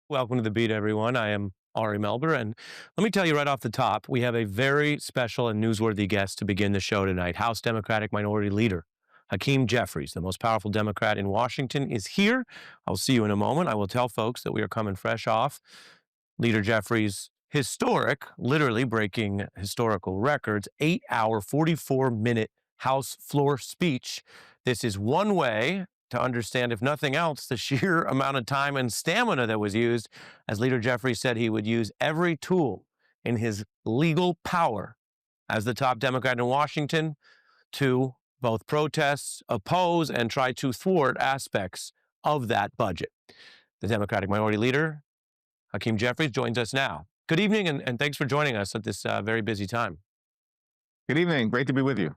Welcome to the beat, everyone. I am Ari Melber, and let me tell you right off the top, we have a very special and newsworthy guest to begin the show tonight. House Democratic Minority Leader Hakeem Jeffries, the most powerful Democrat in Washington, is here. I'll see you in a moment. I will tell folks that we are coming fresh off Leader Jeffries' historic, literally breaking historical records, 8-hour, 44-minute House floor speech. This is one way to understand, if nothing else, the sheer amount of time and stamina that was used. As Leader Jeffries said, he would use every tool in his legal power as the top Democrat in Washington to both protest, oppose, and try to thwart aspects of that budget. The Democratic Minority Leader, Hakeem Jeffries, joins us now. Good evening, and thanks for joining us at this very busy time. Good evening. Great to be with you.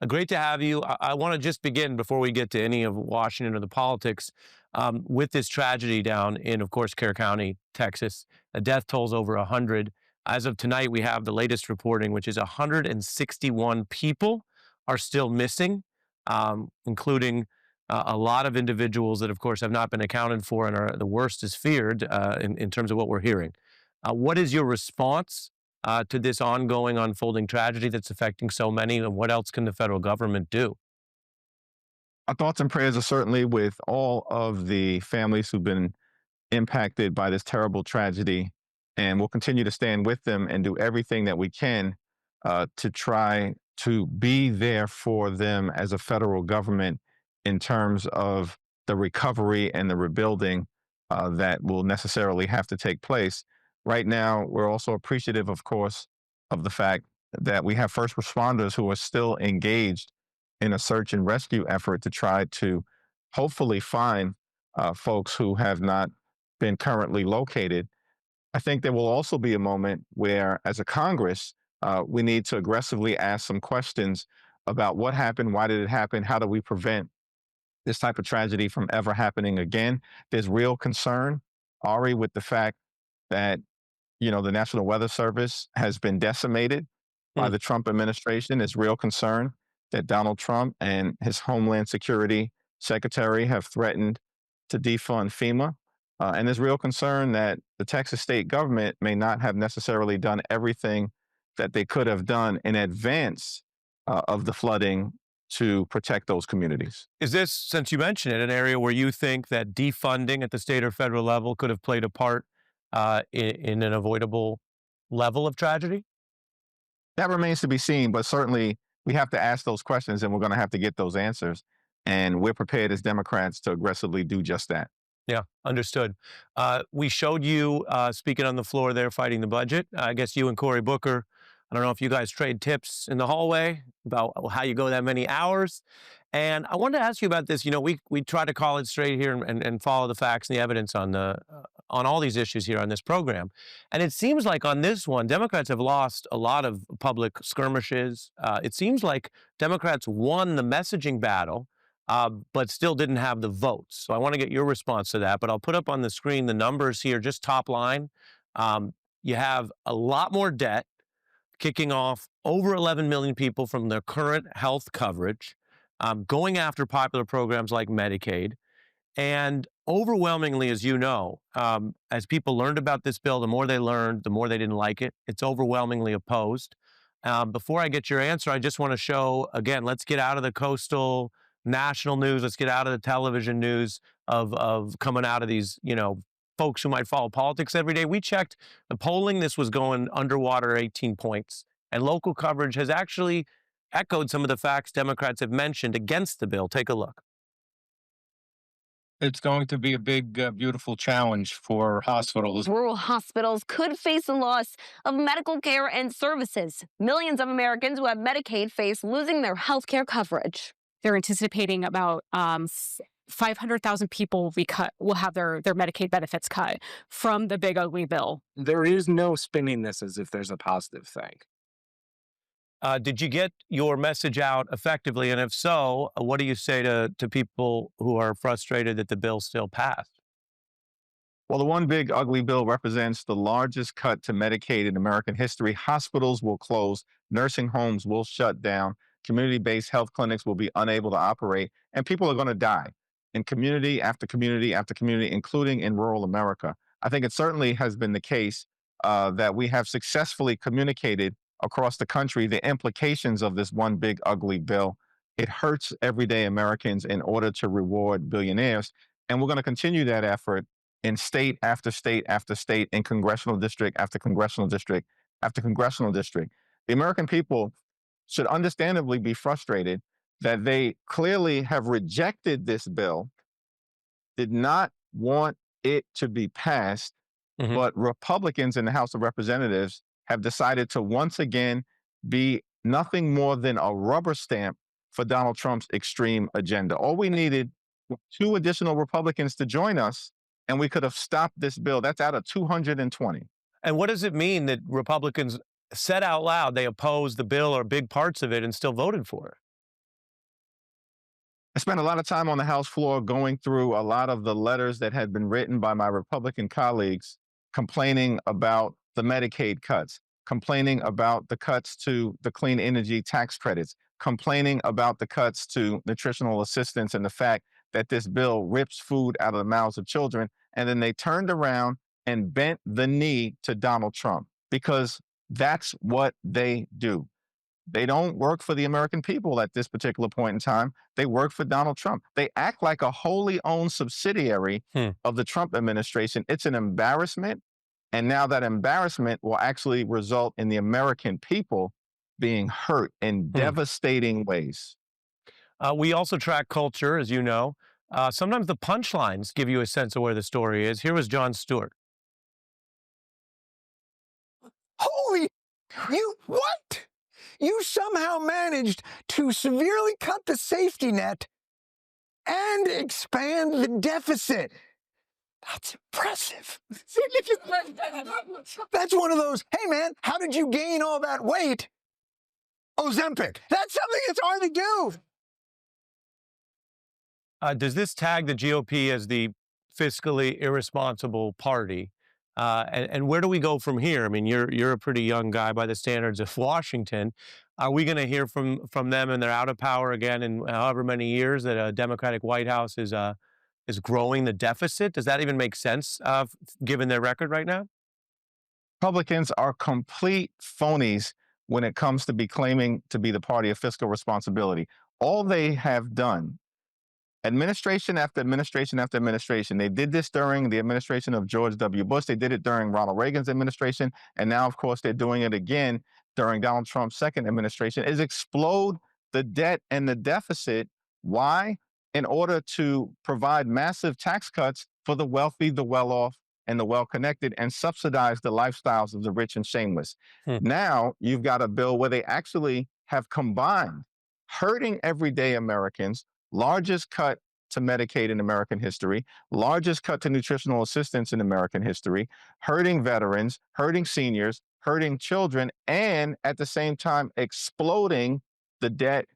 Great to have you. I want to just begin before we get to any of Washington or the politics with this tragedy down in, of course, Kerr County, Texas. The death toll's over 100. As of tonight, we have the latest reporting, which is 161 people are still missing, including a lot of individuals that, of course, have not been accounted for and are the worst is feared in terms of what we're hearing. What is your response to this ongoing, unfolding tragedy that's affecting so many, and what else can the federal government do? Our thoughts and prayers are certainly with all of the families who've been impacted by this terrible tragedy, and we'll continue to stand with them and do everything that we can to try to be there for them as a federal government in terms of the recovery and the rebuilding that will necessarily have to take place. Right now, we're also appreciative, of course, of the fact that we have first responders who are still engaged in a search and rescue effort to try to hopefully find folks who have not been currently located. I think there will also be a moment where, as a Congress, we need to aggressively ask some questions about what happened, why did it happen, how do we prevent this type of tragedy from ever happening again. There's real concern, Ari, with the fact that the National Weather Service has been decimated by Hmm. the Trump administration. There's real concern that Donald Trump and his Homeland Security Secretary have threatened to defund FEMA. And there's real concern that the Texas state government may not have necessarily done everything that they could have done in advance of the flooding to protect those communities. Is this, since you mentioned it, an area where you think that defunding at the state or federal level could have played a part in an avoidable level of tragedy? That remains to be seen, but certainly we have to ask those questions and we're going to have to get those answers. And we're prepared as Democrats to aggressively do just that. Yeah, understood. We showed you speaking on the floor there fighting the budget. I guess you and Cory Booker, I don't know if you guys trade tips in the hallway about how you go that many hours. And I wanted to ask you about this. We try to call it straight here and follow the facts and the evidence on all these issues here on this program. And it seems like on this one, Democrats have lost a lot of public skirmishes. It seems like Democrats won the messaging battle, but still didn't have the votes. So I want to get your response to that. But I'll put up on the screen the numbers here, just top line. You have a lot more debt, kicking off over 11 million people from their current health coverage, going after popular programs like Medicaid. And overwhelmingly, as you know, as people learned about this bill, the more they learned, the more they didn't like it. It's overwhelmingly opposed. Before I get your answer, I just want to show again, let's get out of the coastal national news. Let's get out of the television news of coming out of these, folks who might follow politics every day. We checked the polling. This was going underwater 18 points. And local coverage has actually echoed some of the facts Democrats have mentioned against the bill. Take a look. It's going to be a big, beautiful challenge for hospitals. Rural hospitals could face a loss of medical care and services. Millions of Americans who have Medicaid face losing their health care coverage. They're anticipating about 500,000 people will have their Medicaid benefits cut from the big ugly bill. There is no spinning this as if there's a positive thing. Did you get your message out effectively? And if so, what do you say to people who are frustrated that the bill still passed? Well, the one big ugly bill represents the largest cut to Medicaid in American history. Hospitals will close, nursing homes will shut down, community-based health clinics will be unable to operate, and people are going to die in community after community after community, including in rural America. I think it certainly has been the case that we have successfully communicated across the country the implications of this one big ugly bill. It hurts everyday Americans in order to reward billionaires. And we're going to continue that effort in state after state after state, in congressional district after congressional district after congressional district. The American people should understandably be frustrated that they clearly have rejected this bill, did not want it to be passed, Mhm. but Republicans in the House of Representatives have decided to once again be nothing more than a rubber stamp for Donald Trump's extreme agenda. All we needed were 2 additional Republicans to join us, and we could have stopped this bill. That's out of 220. And what does it mean that Republicans said out loud they opposed the bill or big parts of it and still voted for it? I spent a lot of time on the House floor going through a lot of the letters that had been written by my Republican colleagues complaining about the Medicaid cuts, complaining about the cuts to the clean energy tax credits, complaining about the cuts to nutritional assistance and the fact that this bill rips food out of the mouths of children. And then they turned around and bent the knee to Donald Trump because that's what they do. They don't work for the American people at this particular point in time. They work for Donald Trump. They act like a wholly owned subsidiary Hmm. of the Trump administration. It's an embarrassment. And now that embarrassment will actually result in the American people being hurt in devastating ways. We also track culture, as you know. Sometimes the punchlines give you a sense of where the story is. Here was Jon Stewart. Holy, you what? You somehow managed to severely cut the safety net and expand the deficit. That's impressive. That's one of those, hey man, how did you gain all that weight? Ozempic. That's something that's hard to do. Does this tag the GOP as the fiscally irresponsible party? And where do we go from here? I mean, you're a pretty young guy by the standards of Washington. Are we going to hear from them and they're out of power again in however many years that a Democratic White House is growing the deficit? Does that even make sense given their record right now? Republicans are complete phonies when it comes to be claiming to be the party of fiscal responsibility. All they have done, administration after administration after administration, they did this during the administration of George W. Bush. They did it during Ronald Reagan's administration. And now, of course, they're doing it again during Donald Trump's second administration, is explode the debt and the deficit. Why? In order to provide massive tax cuts for the wealthy, the well-off, and the well-connected, and subsidize the lifestyles of the rich and shameless. Hmm. Now you've got a bill where they actually have combined hurting everyday Americans, largest cut to Medicaid in American history, largest cut to nutritional assistance in American history, hurting veterans, hurting seniors, hurting children, and at the same time exploding the debt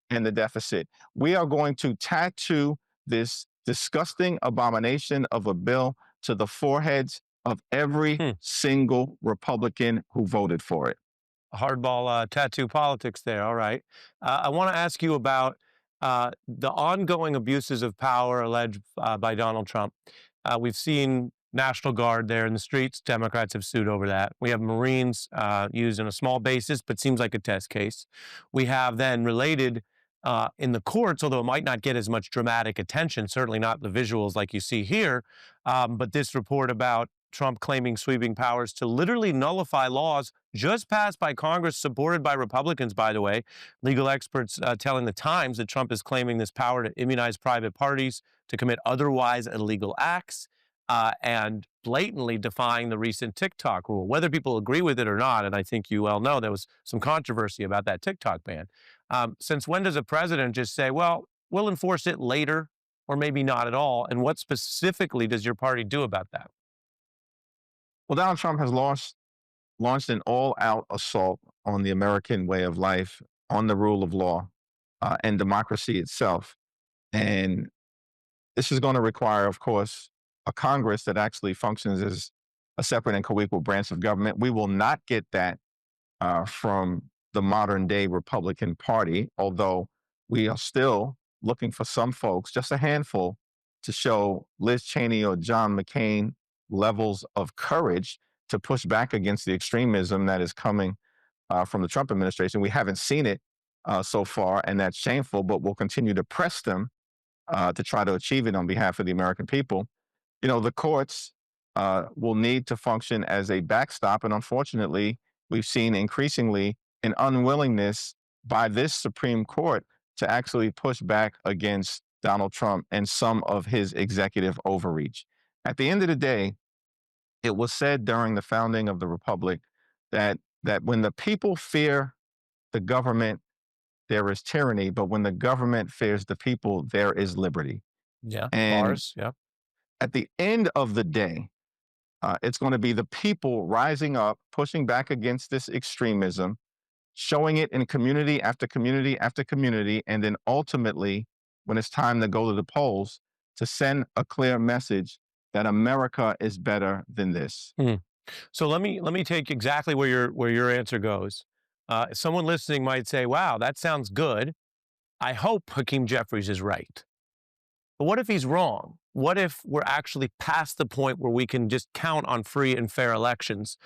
and the deficit. We are going to tattoo this disgusting abomination of a bill to the foreheads of every single Republican who voted for it. Hardball tattoo politics there. All right. I want to ask you about the ongoing abuses of power alleged by Donald Trump. We've seen National Guard there in the streets. Democrats have sued over that. We have Marines used on a small basis, but seems like a test case. We have then related in the courts, although it might not get as much dramatic attention, certainly not the visuals like you see here, but this report about Trump claiming sweeping powers to literally nullify laws just passed by Congress, supported by Republicans, by the way. Legal experts telling the Times that Trump is claiming this power to immunize private parties, to commit otherwise illegal acts, and blatantly defying the recent TikTok rule, whether people agree with it or not. And I think you well know there was some controversy about that TikTok ban. Since when does a president just say, well, we'll enforce it later, or maybe not at all? And what specifically does your party do about that? Well, Donald Trump has launched an all-out assault on the American way of life, on the rule of law, and democracy itself. And this is going to require, of course, a Congress that actually functions as a separate and co-equal branch of government. We will not get that from the modern day Republican Party, although we are still looking for some folks, just a handful, to show Liz Cheney or John McCain levels of courage to push back against the extremism that is coming from the Trump administration. We haven't seen it so far, and that's shameful, but we'll continue to press them to try to achieve it on behalf of the American people. The courts will need to function as a backstop. And unfortunately, we've seen increasingly an unwillingness by this Supreme Court to actually push back against Donald Trump and some of his executive overreach. At the end of the day, it was said during the founding of the Republic that when the people fear the government, there is tyranny, but when the government fears the people, there is liberty. Yeah. And Bars. Yeah. at the end of the day, it's going to be the people rising up, pushing back against this extremism, showing it in community after community after community, and then ultimately, when it's time to go to the polls, to send a clear message that America is better than this. So let me take exactly where your answer goes. Someone listening might say, "Wow, that sounds good. I hope Hakeem Jeffries is right." But what if he's wrong? What if we're actually past the point where we can just count on free and fair elections?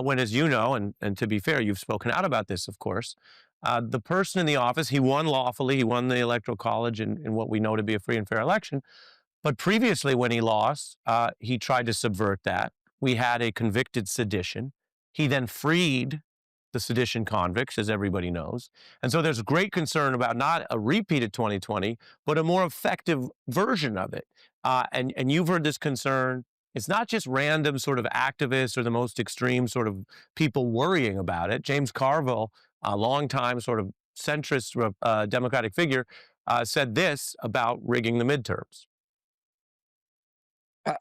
When, as you know, and to be fair, you've spoken out about this, of course, the person in the office, he won lawfully, he won the Electoral College in what we know to be a free and fair election. But previously, when he lost, he tried to subvert that. We had a convicted sedition. He then freed the sedition convicts, as everybody knows. And so there's great concern about not a repeat of 2020, but a more effective version of it. And you've heard this concern. It's not just random sort of activists or the most extreme sort of people worrying about it. James Carville, a longtime sort of centrist Democratic figure, said this about rigging the midterms.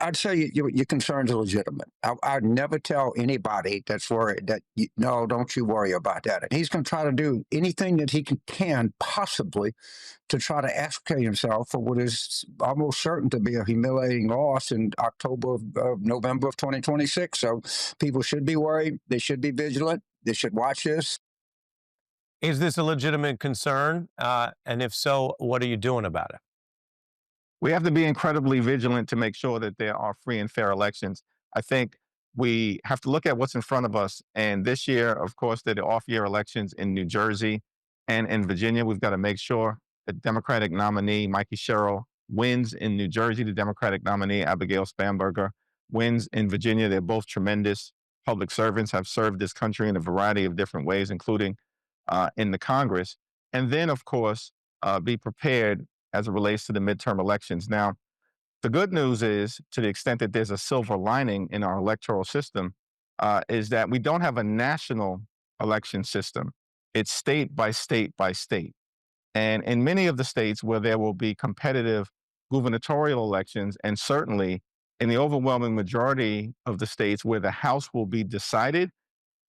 I'd say your concerns are legitimate. I'd never tell anybody that's worried that, no, don't you worry about that. And he's going to try to do anything that he can possibly to try to extricate himself for what is almost certain to be a humiliating loss in November of 2026. So people should be worried. They should be vigilant. They should watch this. Is this a legitimate concern? And if so, what are you doing about it? We have to be incredibly vigilant to make sure that there are free and fair elections. I think we have to look at what's in front of us. And this year, of course, there are off-year elections in New Jersey and in Virginia. We've got to make sure the Democratic nominee, Mikey Sherrill, wins in New Jersey. The Democratic nominee, Abigail Spanberger, wins in Virginia. They're both tremendous public servants, have served this country in a variety of different ways, including in the Congress. And then, of course, be prepared as it relates to the midterm elections. Now, the good news is, to the extent that there's a silver lining in our electoral system, is that we don't have a national election system. It's state by state by state. And in many of the states where there will be competitive gubernatorial elections, and certainly in the overwhelming majority of the states where the House will be decided,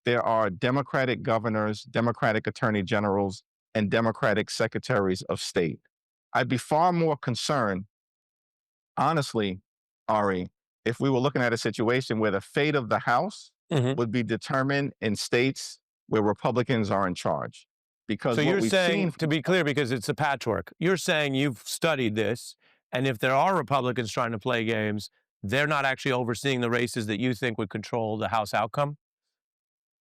there are Democratic governors, Democratic attorney generals, and Democratic secretaries of state. I'd be far more concerned, honestly, Ari, if we were looking at a situation where the fate of the House would be determined in states where Republicans are in charge. Because So what you're we've saying, seen, to be clear, because it's a patchwork, you're saying you've studied this, and if there are Republicans trying to play games, they're not actually overseeing the races that you think would control the House outcome?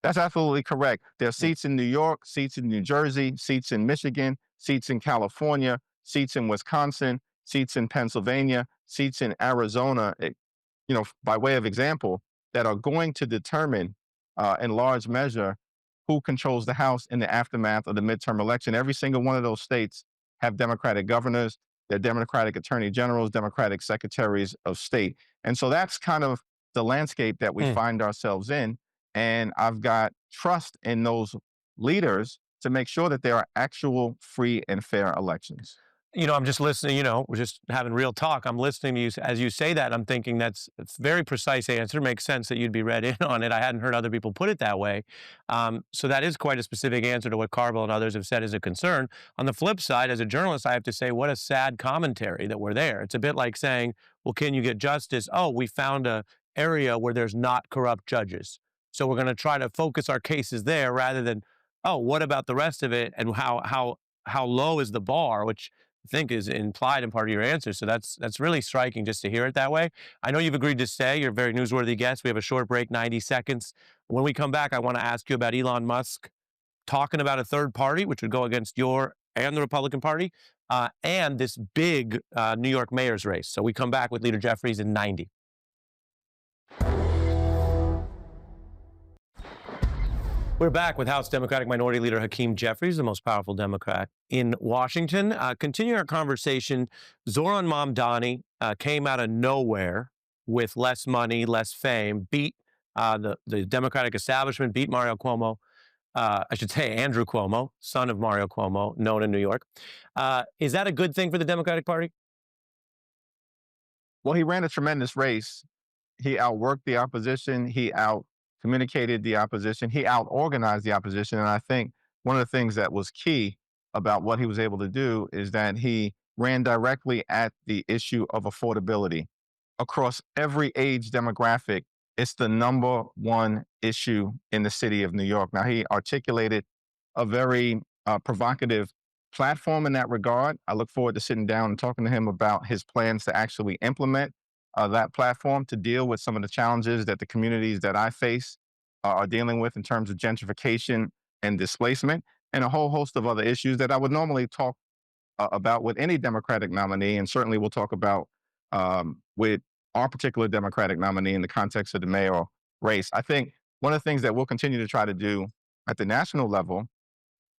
that's absolutely correct. There are seats in New York, seats in New Jersey, seats in Michigan, seats in California, seats in Wisconsin, seats in Pennsylvania, seats in Arizona, by way of example, that are going to determine in large measure who controls the House in the aftermath of the midterm election. Every single one of those states have Democratic governors, they're Democratic attorney generals, Democratic secretaries of state. And so that's kind of the landscape that we find ourselves in. And I've got trust in those leaders to make sure that there are actual free and fair elections. I'm just listening, we're just having real talk. I'm listening to you as you say that. I'm thinking that's a very precise answer. Makes sense that you'd be read in on it. I hadn't heard other people put it that way. So that is quite a specific answer to what Carville and others have said is a concern. On the flip side, as a journalist, I have to say, what a sad commentary that we're there. It's a bit like saying, well, can you get justice? Oh, we found a area where there's not corrupt judges. So we're going to try to focus our cases there rather than, oh, what about the rest of it? And how low is the bar, which think is implied in part of your answer. So that's really striking just to hear it that way. I know you've agreed to stay. You're a very newsworthy guest. We have a short break, 90 seconds. When we come back, I want to ask you about Elon Musk talking about a third party, which would go against your and the Republican Party, and this big New York mayor's race. So we come back with Leader Jeffries in 90. We're back with House Democratic Minority Leader Hakeem Jeffries, the most powerful Democrat in Washington. Continuing our conversation, Zohran Mamdani came out of nowhere with less money, less fame, beat the Democratic establishment, beat Mario Cuomo. I should say Andrew Cuomo, son of Mario Cuomo, known in New York. Is that a good thing for the Democratic Party? Well, he ran a tremendous race. He outworked the opposition. He out-communicated the opposition. He out-organized the opposition. And I think one of the things that was key about what he was able to do is that he ran directly at the issue of affordability. Across every age demographic, it's the number one issue in the city of New York. Now, he articulated a very provocative platform in that regard. I look forward to sitting down and talking to him about his plans to actually implement that platform to deal with some of the challenges that the communities that I face are dealing with in terms of gentrification and displacement, and a whole host of other issues that I would normally talk about with any Democratic nominee, and certainly we'll talk about with our particular Democratic nominee in the context of the mayoral race. I think one of the things that we'll continue to try to do at the national level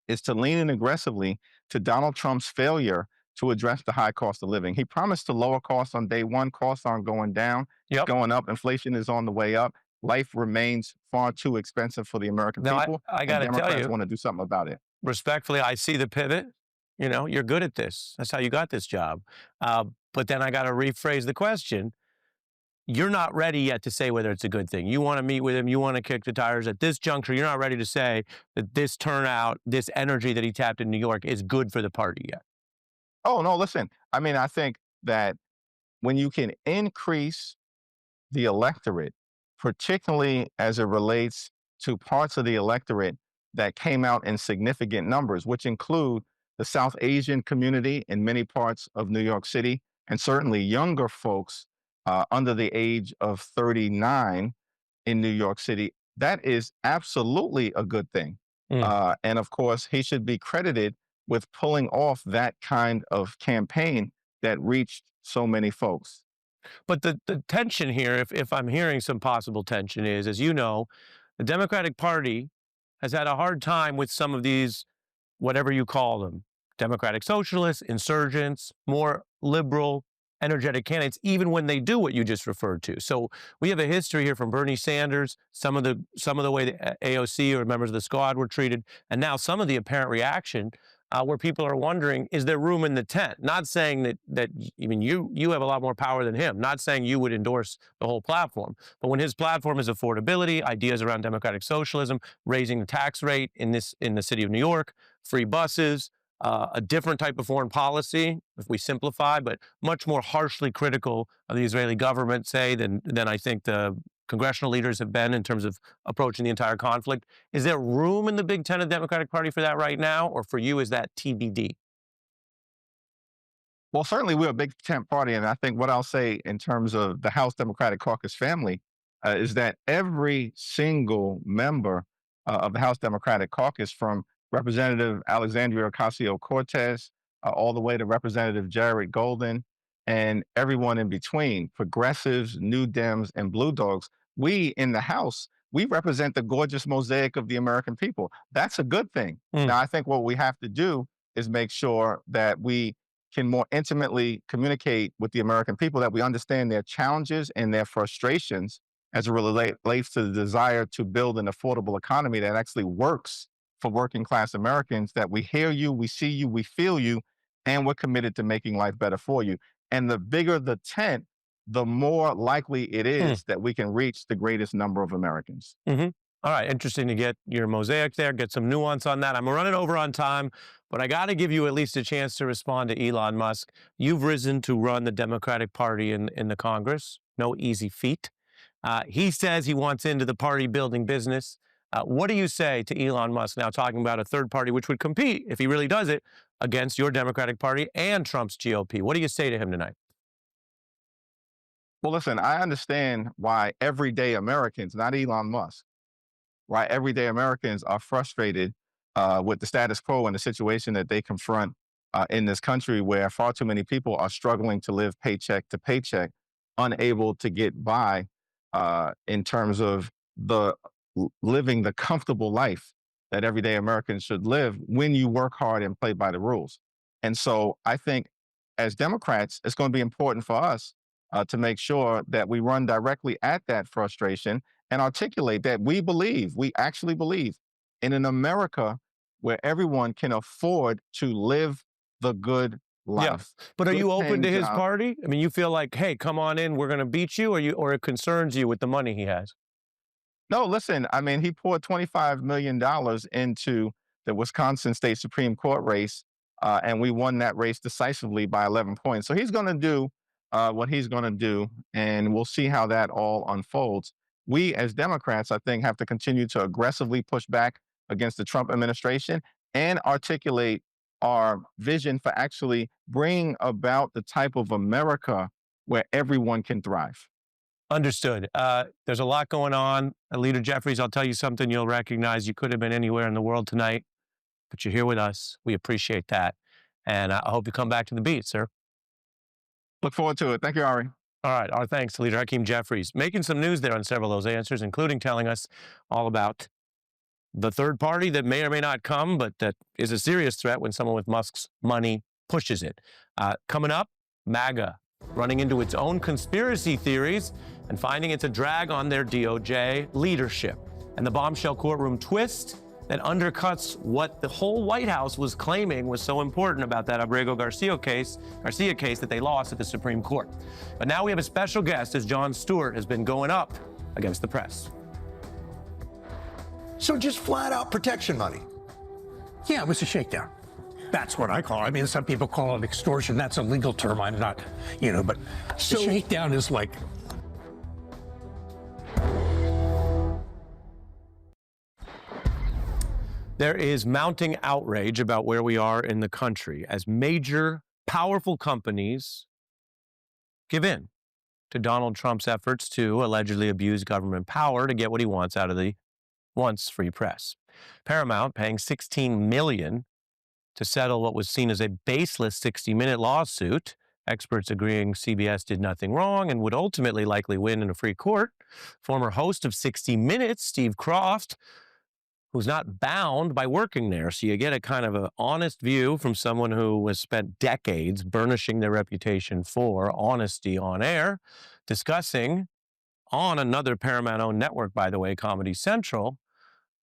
is to lean in aggressively to Donald Trump's failure to address the high cost of living. He promised to lower costs on day one. Costs aren't going down, Yep. going up. Inflation is on the way up. Life remains far too expensive for the American Now, people. I got to tell Democrats you, want to do something about it. respectfully, I see the pivot. You know, you're good at this. That's how you got this job. But then I got to rephrase the question. You're not ready yet to say whether it's a good thing. You want to meet with him. You want to kick the tires. At this juncture, you're not ready to say that this turnout, this energy that he tapped in New York is good for the party yet. Oh, no, listen. I mean, I think that when you can increase the electorate, particularly as it relates to parts of the electorate that came out in significant numbers, which include the South Asian community in many parts of New York City, and certainly younger folks under the age of 39 in New York City, that is absolutely a good thing. And of course, he should be credited with pulling off that kind of campaign that reached so many folks. But the tension here, if I'm hearing some possible tension, is, as you know, the Democratic Party has had a hard time with some of these, whatever you call them, Democratic socialists, insurgents, more liberal, energetic candidates, even when they do what you just referred to. So we have a history here from Bernie Sanders, some of the way the AOC or members of the squad were treated, and now some of the apparent reaction where people are wondering, is there room in the tent? Not saying that I mean, you have a lot more power than him. Not saying you would endorse the whole platform, but when his platform is affordability, ideas around democratic socialism, raising the tax rate in the city of New York, free buses, a different type of foreign policy, if we simplify, but much more harshly critical of the Israeli government, say, than I think the congressional leaders have been in terms of approaching the entire conflict. Is there room in the Big Ten of the Democratic Party for that right now, or for you, is that TBD? Well, certainly we're a big tent party, and I think what I'll say in terms of the House Democratic Caucus family is that every single member of the House Democratic Caucus, from Representative Alexandria Ocasio-Cortez all the way to Representative Jared Golden, and everyone in between, progressives, New Dems, and Blue Dogs, we in the House, we represent the gorgeous mosaic of the American people. That's a good thing. Now, I think what we have to do is make sure that we can more intimately communicate with the American people, that we understand their challenges and their frustrations as it relates to the desire to build an affordable economy that actually works for working class Americans, that we hear you, we see you, we feel you, and we're committed to making life better for you. And the bigger the tent, the more likely it is that we can reach the greatest number of Americans. All right, interesting to get your mosaic there, get some nuance on that. I'm running over on time, but I got to give you at least a chance to respond to Elon Musk. You've risen to run the Democratic Party in the Congress. No easy feat. He says he wants into the party building business. What do you say to Elon Musk now talking about a third party which would compete, if he really does it, against your Democratic Party and Trump's GOP. What do you say to him tonight? Well, listen, I understand why everyday Americans, not Elon Musk, why everyday Americans are frustrated with the status quo and the situation that they confront in this country where far too many people are struggling to live paycheck to paycheck, unable to get by in terms of living the comfortable life that everyday Americans should live when you work hard and play by the rules. And so I think as Democrats, it's going to be important for us to make sure that we run directly at that frustration and articulate that we actually believe in an America where everyone can afford to live the good life. Yeah. But are Good you open paying to his job. party? I mean, you feel like, hey, come on in, we're going to beat you, or it concerns you with the money he has? No, listen, I mean, he poured $25 million into the Wisconsin State Supreme Court race, and we won that race decisively by 11 points. So he's going to do what he's going to do, and we'll see how that all unfolds. We, as Democrats, I think, have to continue to aggressively push back against the Trump administration and articulate our vision for actually bringing about the type of America where everyone can thrive. Understood. There's a lot going on. Leader Jeffries, I'll tell you something you'll recognize. You could have been anywhere in the world tonight, but you're here with us. We appreciate that. And I hope you come back to the beat, sir. Look forward to it. Thank you, Ari. All right. Our thanks to Leader Hakeem Jeffries, making some news there on several of those answers, including telling us all about the third party that may or may not come, but that is a serious threat when someone with Musk's money pushes it. Coming up, MAGA running into its own conspiracy theories and finding it's a drag on their DOJ leadership. And the bombshell courtroom twist that undercuts what the whole White House was claiming was so important about that Abrego Garcia case that they lost at the Supreme Court. But now we have a special guest as Jon Stewart has been going up against the press. So just flat out protection money. Yeah, it was a shakedown. That's what I call it. I mean, some people call it extortion. That's a legal term. I'm not, but So- the shakedown is like. There is mounting outrage about where we are in the country as major, powerful companies give in to Donald Trump's efforts to allegedly abuse government power to get what he wants out of the once free press. Paramount paying $16 million to settle what was seen as a baseless 60-minute lawsuit, experts agreeing CBS did nothing wrong and would ultimately likely win in a free court. Former host of 60 Minutes, Steve Kroft, who's not bound by working there. So you get a kind of an honest view from someone who has spent decades burnishing their reputation for honesty on air, discussing on another Paramount-owned network, by the way, Comedy Central,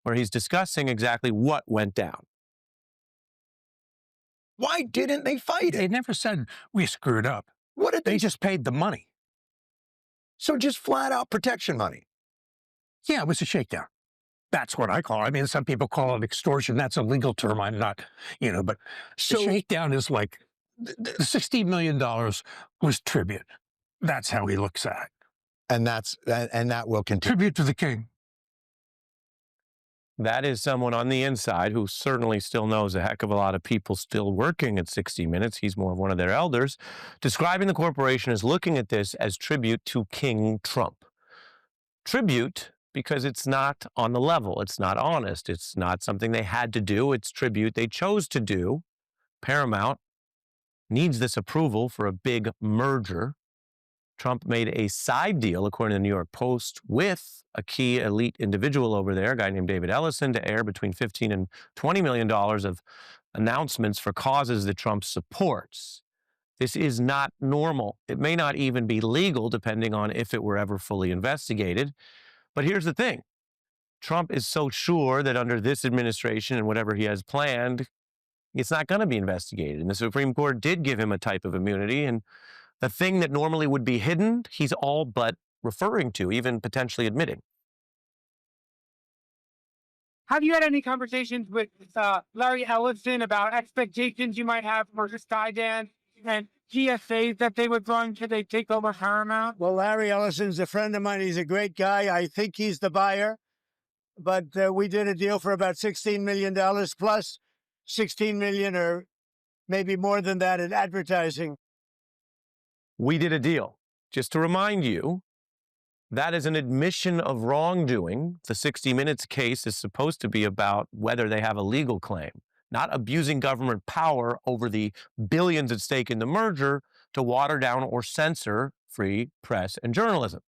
where he's discussing exactly what went down. Why didn't they fight They it? never said we screwed up. What did They they? just paid the money. So just flat out protection money. Yeah, it was a shakedown. That's what I call it. I mean, some people call it extortion. That's a legal term. I'm not, but So the shakedown is like the $16 million was tribute. That's how he looks at it. and that will continue. Tribute to the king. That is someone on the inside who certainly still knows a heck of a lot of people still working at 60 Minutes. He's more of one of their elders, describing the corporation as looking at this as tribute to King Trump. Tribute because it's not on the level. It's not honest. It's not something they had to do. It's tribute they chose to do. Paramount needs this approval for a big merger. Trump made a side deal, according to the New York Post, with a key elite individual over there, a guy named David Ellison, to air between $15 and $20 million of announcements for causes that Trump supports. This is not normal. It may not even be legal, depending on if it were ever fully investigated. But here's the thing. Trump is so sure that under this administration and whatever he has planned, it's not going to be investigated. And the Supreme Court did give him a type of immunity. And the thing that normally would be hidden, he's all but referring to, even potentially admitting. Have you had any conversations with Larry Ellison about expectations you might have for Skydance and GSAs that they would run should they take over Paramount? Well, Larry Ellison's a friend of mine. He's a great guy. I think he's the buyer. But we did a deal for about $16 million plus $16 million are maybe more than that in advertising. We did a deal. Just to remind you, that is an admission of wrongdoing. The 60 Minutes case is supposed to be about whether they have a legal claim, not abusing government power over the billions at stake in the merger to water down or censor free press and journalism.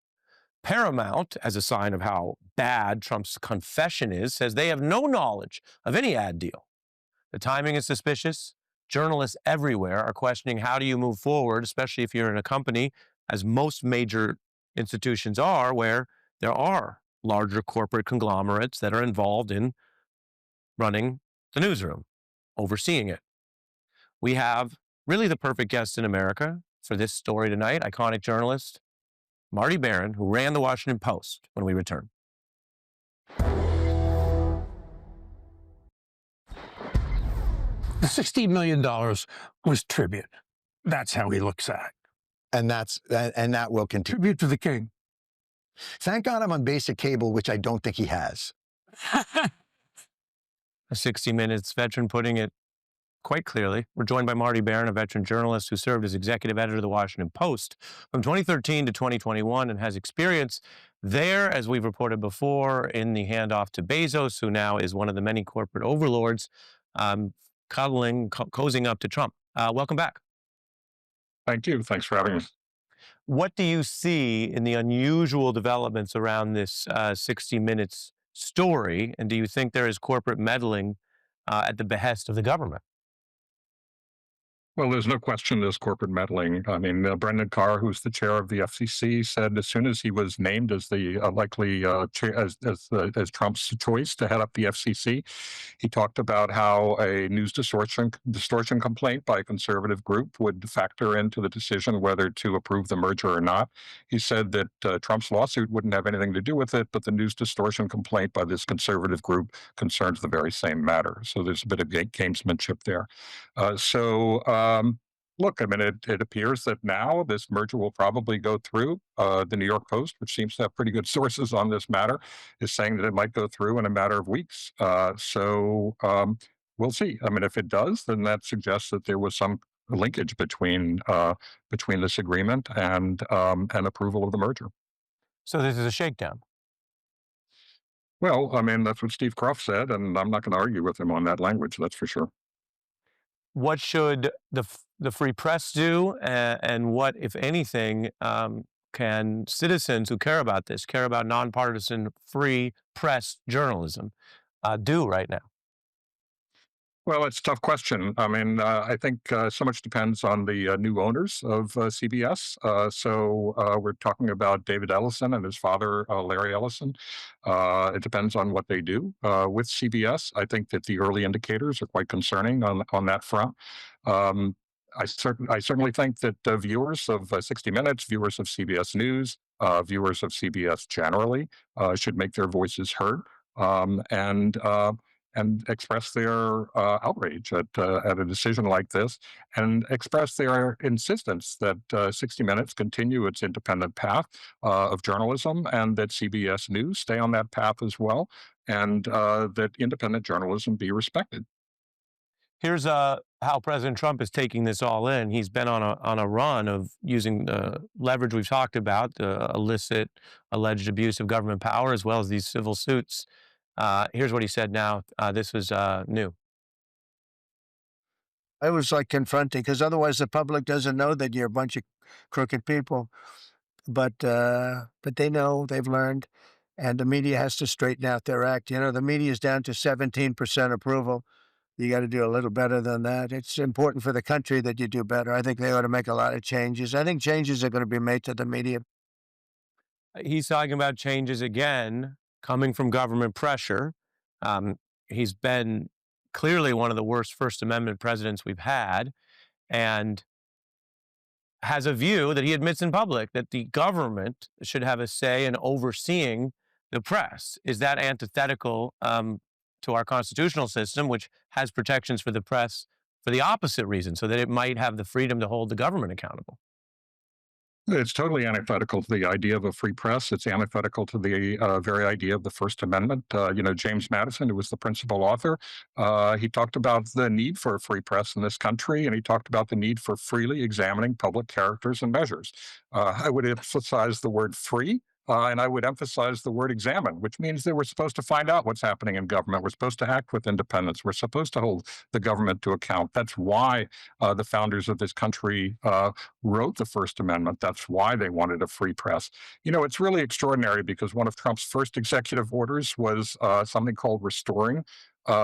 Paramount, as a sign of how bad Trump's confession is, says they have no knowledge of any ad deal. The timing is suspicious. Journalists everywhere are questioning how do you move forward, especially if you're in a company, as most major institutions are, where there are larger corporate conglomerates that are involved in running the newsroom, overseeing it. We have really the perfect guest in America for this story tonight, iconic journalist Marty Baron, who ran the Washington Post, when we return. The $16 million was tribute. That's how he looks at it. And that will continue. Tribute to the king. Thank God I'm on basic cable, which I don't think he has. A 60 Minutes veteran putting it quite clearly. We're joined by Marty Baron, a veteran journalist who served as executive editor of the Washington Post from 2013 to 2021 and has experience there, as we've reported before, in the handoff to Bezos, who now is one of the many corporate overlords, cozying up to Trump. Welcome back. Thank you. Thanks for having me. What do you see in the unusual developments around this 60 Minutes story? And do you think there is corporate meddling at the behest of the government? Well, there's no question there's corporate meddling. I mean, Brendan Carr, who's the chair of the FCC, said as soon as he was named as the likely chair, as Trump's choice to head up the FCC, he talked about how a news distortion complaint by a conservative group would factor into the decision whether to approve the merger or not. He said that Trump's lawsuit wouldn't have anything to do with it, but the news distortion complaint by this conservative group concerns the very same matter. So there's a bit of gamesmanship there. Look, I mean, it appears that now this merger will probably go through. The New York Post, which seems to have pretty good sources on this matter, is saying that it might go through in a matter of weeks. We'll see. I mean, if it does, then that suggests that there was some linkage between this agreement and approval of the merger. So this is a shakedown. Well, I mean, that's what Steve Kroft said, and I'm not going to argue with him on that language. That's for sure. What should the free press do, and what, if anything, can citizens who care about this, care about nonpartisan free press journalism, do right now? Well, it's a tough question. I mean, I think so much depends on the new owners of CBS. We're talking about David Ellison and his father, Larry Ellison. It depends on what they do with CBS. I think that the early indicators are quite concerning on that front. I certainly think that viewers of 60 Minutes, viewers of CBS News, viewers of CBS generally should make their voices heard. And express their outrage at a decision like this, and express their insistence that 60 Minutes continue its independent path of journalism, and that CBS News stay on that path as well, and that independent journalism be respected. Here's how President Trump is taking this all in. He's been on a run of using the leverage we've talked about, the illicit, alleged abuse of government power, as well as these civil suits. Here's what he said now. This was new. I was like confronting, because otherwise the public doesn't know that you're a bunch of crooked people. But they know, they've learned, and the media has to straighten out their act. You know, the media is down to 17% approval. You got to do a little better than that. It's important for the country that you do better. I think they ought to make a lot of changes. I think changes are going to be made to the media. He's talking about changes again, coming from government pressure. He's been clearly one of the worst First Amendment presidents we've had, and has a view that he admits in public that the government should have a say in overseeing the press. Is that antithetical to our constitutional system, which has protections for the press for the opposite reason, so that it might have the freedom to hold the government accountable? It's totally antithetical to the idea of a free press. It's antithetical to the very idea of the First Amendment. James Madison, who was the principal author, he talked about the need for a free press in this country, and he talked about the need for freely examining public characters and measures. I would emphasize the word free. And I would emphasize the word examine, which means that we're supposed to find out what's happening in government. We're supposed to act with independence. We're supposed to hold the government to account. That's why the founders of this country wrote the First Amendment. That's why they wanted a free press. It's really extraordinary because one of Trump's first executive orders was something called restoring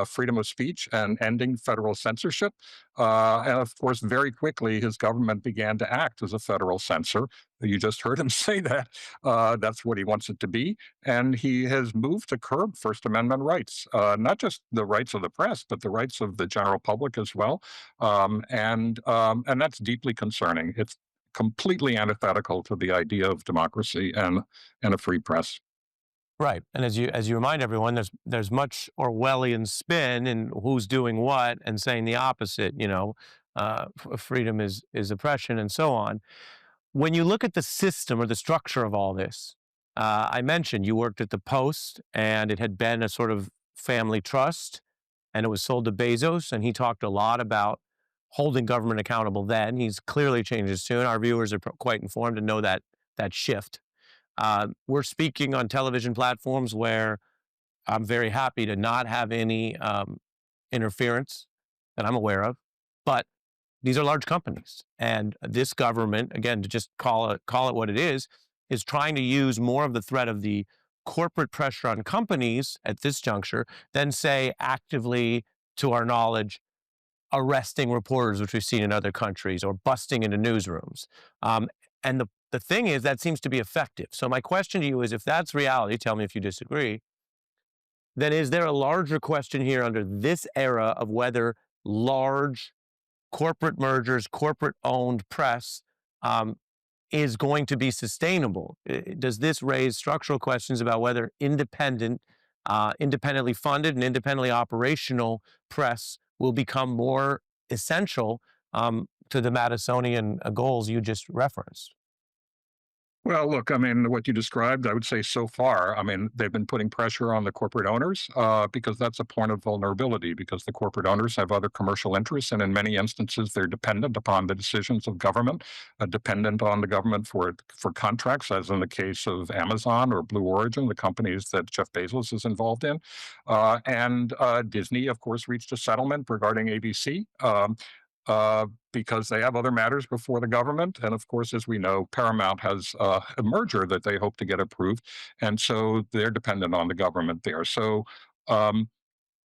freedom of speech and ending federal censorship. And of course, very quickly, his government began to act as a federal censor. You just heard him say that. That's what he wants it to be. And he has moved to curb First Amendment rights, not just the rights of the press, but the rights of the general public as well. And that's deeply concerning. It's completely antithetical to the idea of democracy and a free press. Right. And as you remind everyone, there's much Orwellian spin in who's doing what and saying the opposite, freedom is oppression and so on. When you look at the system or the structure of all this, I mentioned you worked at the Post and it had been a sort of family trust and it was sold to Bezos, and he talked a lot about holding government accountable then. He's clearly changed his tune. Our viewers are quite informed to know that shift. We're speaking on television platforms where I'm very happy to not have any interference that I'm aware of, but these are large companies, and this government, again, to just call it what it is trying to use more of the threat of the corporate pressure on companies at this juncture than, say, actively, to our knowledge, arresting reporters, which we've seen in other countries, or busting into newsrooms. And the thing is, that seems to be effective. So my question to you is, if that's reality, tell me if you disagree, then is there a larger question here under this era of whether large corporate mergers, corporate-owned press is going to be sustainable? Does this raise structural questions about whether independently funded and independently operational press will become more essential to the Madisonian goals you just referenced? Well, look, I mean, what you described, I would say so far, I mean, they've been putting pressure on the corporate owners because that's a point of vulnerability, because the corporate owners have other commercial interests. And in many instances, they're dependent upon the decisions of government, dependent on the government for contracts, as in the case of Amazon or Blue Origin, the companies that Jeff Bezos is involved in. And Disney, of course, reached a settlement regarding ABC. Because they have other matters before the government. And of course, as we know, Paramount has a merger that they hope to get approved. And so they're dependent on the government there. So, but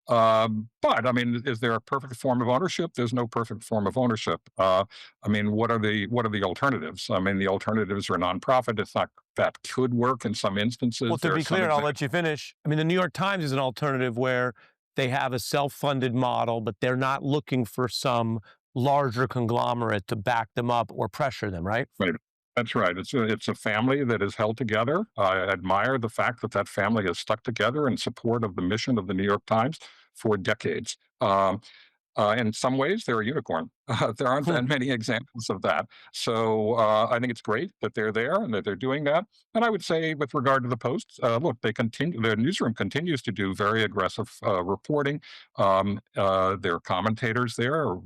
I mean, is there a perfect form of ownership? There's no perfect form of ownership. I mean, what are the alternatives? I mean, the alternatives are nonprofit. It's not that could work in some instances. Well, to be clear, and I'll let you finish. I mean, the New York Times is an alternative where they have a self-funded model, but they're not looking for some larger conglomerate to back them up or pressure them, right? Right. That's right. It's a family that is held together. I admire the fact that family has stuck together in support of the mission of the New York Times for decades. In some ways, they're a unicorn. There aren't that many examples of that. So I think it's great that they're there and that they're doing that. And I would say, with regard to the Post, look, their newsroom continues to do very aggressive reporting. There are commentators there,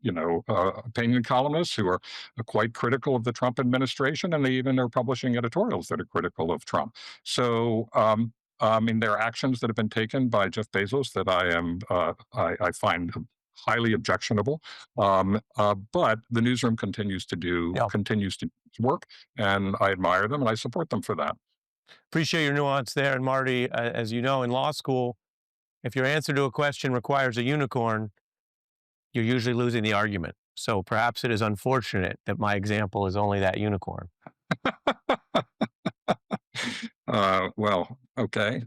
opinion columnists who are quite critical of the Trump administration, and they even are publishing editorials that are critical of Trump. So, I mean, there are actions that have been taken by Jeff Bezos that I find highly objectionable. But the newsroom continues to work, and I admire them and I support them for that. Appreciate your nuance there. And Marty, as you know, in law school, if your answer to a question requires a unicorn, you're usually losing the argument. So perhaps it is unfortunate that my example is only that unicorn. Well, okay.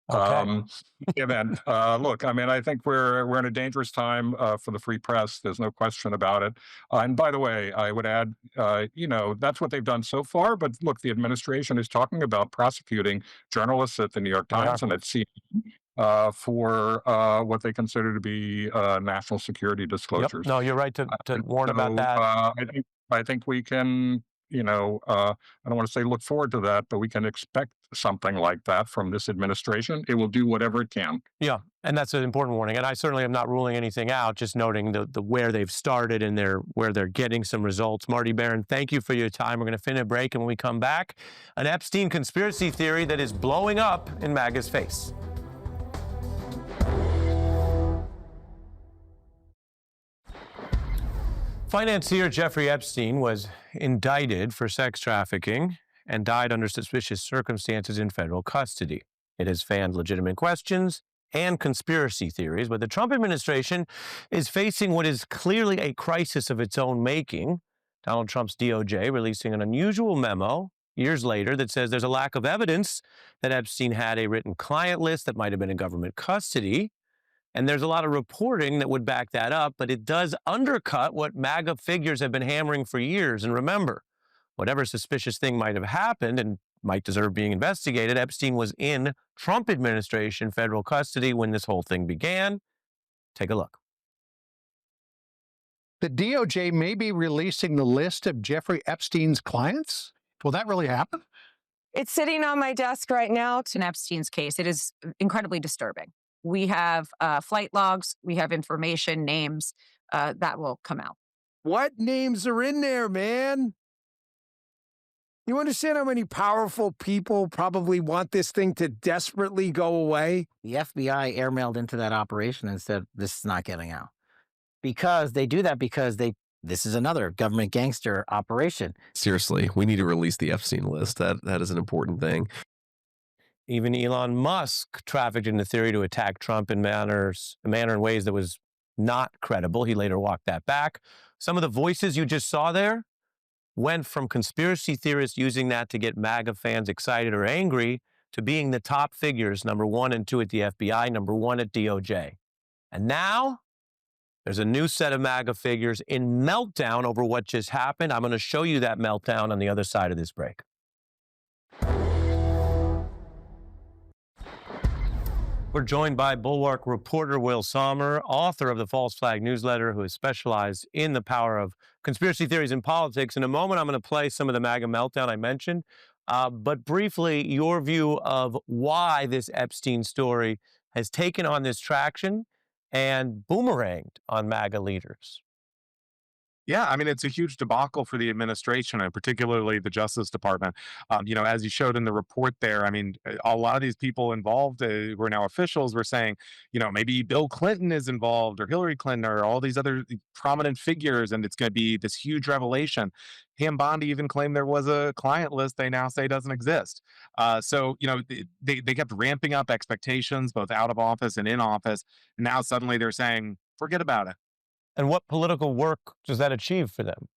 Yeah, man. Look, I mean, I think we're in a dangerous time for the free press. There's no question about it. And by the way, I would add, that's what they've done so far. But look, the administration is talking about prosecuting journalists at the New York Times and at CNN for what they consider to be national security disclosures. Yep. No, you're right to warn about that. I think we can I don't want to say look forward to that, but we can expect something like that from this administration. It will do whatever it can. Yeah, and that's an important warning. And I certainly am not ruling anything out, just noting the where they've started and where they're getting some results. Marty Baron, thank you for your time. We're going to finish a break, and when we come back, an Epstein conspiracy theory that is blowing up in MAGA's face. Financier Jeffrey Epstein was indicted for sex trafficking and died under suspicious circumstances in federal custody. It has fanned legitimate questions and conspiracy theories, but the Trump administration is facing what is clearly a crisis of its own making. Donald Trump's DOJ releasing an unusual memo years later that says there's a lack of evidence that Epstein had a written client list that might have been in government custody. And there's a lot of reporting that would back that up, but it does undercut what MAGA figures have been hammering for years. And remember, whatever suspicious thing might have happened and might deserve being investigated, Epstein was in Trump administration federal custody when this whole thing began. Take a look. The DOJ may be releasing the list of Jeffrey Epstein's clients? Will that really happen? It's sitting on my desk right now. In Epstein's case, it is incredibly disturbing. We have flight logs, we have information, names that will come out. What names are in there, man? You understand how many powerful people probably want this thing to desperately go away? The FBI airmailed into that operation and said, this is not getting out. Because they do that because this is another government gangster operation. Seriously, we need to release the Epstein list. That is an important thing. Even Elon Musk trafficked in the theory to attack Trump in manner and ways that was not credible. He later walked that back. Some of the voices you just saw there went from conspiracy theorists using that to get MAGA fans excited or angry to being the top figures, number 1 and 2 at the FBI, number 1 at DOJ. And now there's a new set of MAGA figures in meltdown over what just happened. I'm going to show you that meltdown on the other side of this break. We're joined by Bulwark reporter Will Sommer, author of the False Flag newsletter, who has specialized in the power of conspiracy theories in politics. In a moment, I'm going to play some of the MAGA meltdown I mentioned. But briefly, your view of why this Epstein story has taken on this traction and boomeranged on MAGA leaders. Yeah, I mean, it's a huge debacle for the administration and particularly the Justice Department. As you showed in the report there, I mean, a lot of these people involved who are now officials were saying, maybe Bill Clinton is involved or Hillary Clinton or all these other prominent figures, and it's going to be this huge revelation. Pam Bondi even claimed there was a client list they now say doesn't exist. They kept ramping up expectations, both out of office and in office. And now suddenly they're saying, forget about it. And what political work does that achieve for them?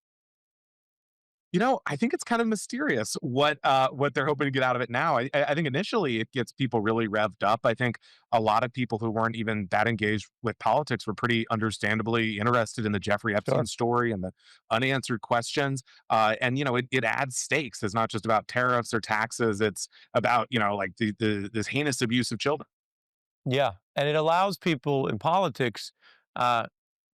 I think it's kind of mysterious what they're hoping to get out of it now. I think initially it gets people really revved up. I think a lot of people who weren't even that engaged with politics were pretty understandably interested in the Jeffrey Epstein story and the unanswered questions. It adds stakes. It's not just about tariffs or taxes. It's about, this heinous abuse of children. Yeah, and it allows people in politics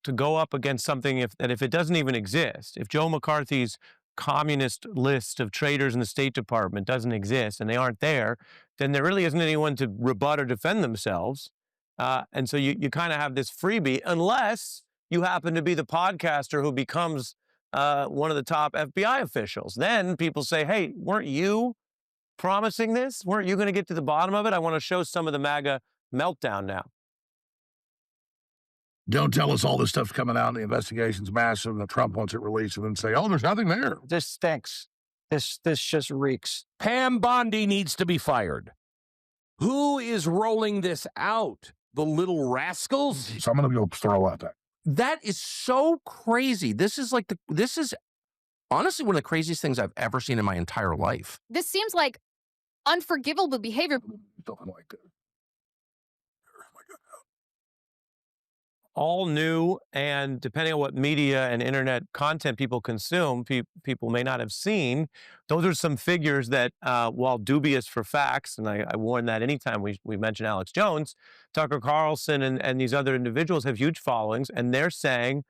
to go up against something if it doesn't even exist. If Joe McCarthy's communist list of traitors in the State Department doesn't exist and they aren't there, then there really isn't anyone to rebut or defend themselves. And so you kind of have this freebie, unless you happen to be the podcaster who becomes one of the top FBI officials. Then people say, hey, weren't you promising this? Weren't you going to get to the bottom of it? I want to show some of the MAGA meltdown now. Don't tell us all this stuff's coming out and the investigation's massive and Trump wants it released and then say, oh, there's nothing there. This stinks. This just reeks. Pam Bondi needs to be fired. Who is rolling this out? The little rascals? So I'm going to go throw out that. That is so crazy. This is honestly one of the craziest things I've ever seen in my entire life. This seems like unforgivable behavior. Don't like that. All new, and depending on what media and internet content people consume, people may not have seen. Those are some figures that, while dubious for facts, and I warn that anytime we mention Alex Jones, Tucker Carlson and these other individuals have huge followings, and they're saying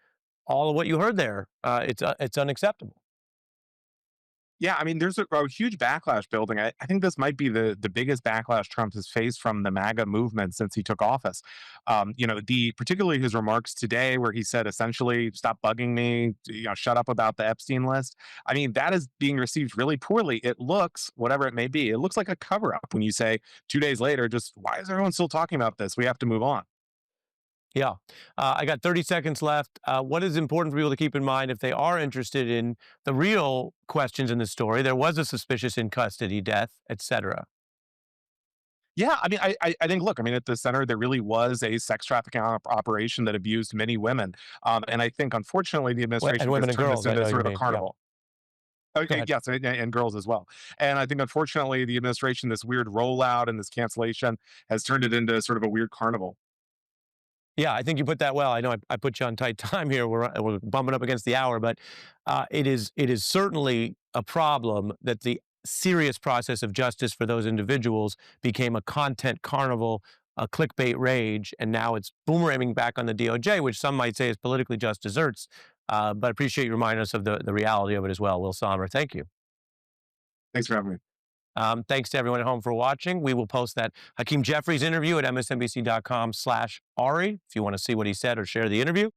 all of what you heard there. It's unacceptable. Yeah, I mean, there's a huge backlash building. I think this might be the biggest backlash Trump has faced from the MAGA movement since he took office. Particularly his remarks today, where he said essentially, "Stop bugging me," shut up about the Epstein list. I mean, that is being received really poorly. It looks, whatever it may be, it looks like a cover up when you say 2 days later, just why is everyone still talking about this? We have to move on. Yeah. I got 30 seconds left. What is important for people to keep in mind if they are interested in the real questions in the story? There was a suspicious in custody death, etc. Yeah, I mean, I think, look, I mean, at the center, there really was a sex trafficking operation that abused many women. And I think, unfortunately, the administration And women has and turned girls, this I know into you sort of a mean. Yeah. carnival. Okay, ahead. yes, and girls as well. And I think, unfortunately, the administration, this weird rollout and this cancellation has turned it into sort of a weird carnival. Yeah, I think you put that well. I know I put you on tight time here. We're bumping up against the hour, but it is certainly a problem that the serious process of justice for those individuals became a content carnival, a clickbait rage, and now it's boomeranging back on the DOJ, which some might say is politically just desserts. But I appreciate you reminding us of the reality of it as well. Will Sommer, thank you. Thanks for having me. Thanks to everyone at home for watching. We will post that Hakeem Jeffries interview at msnbc.com/Ari if you want to see what he said or share the interview.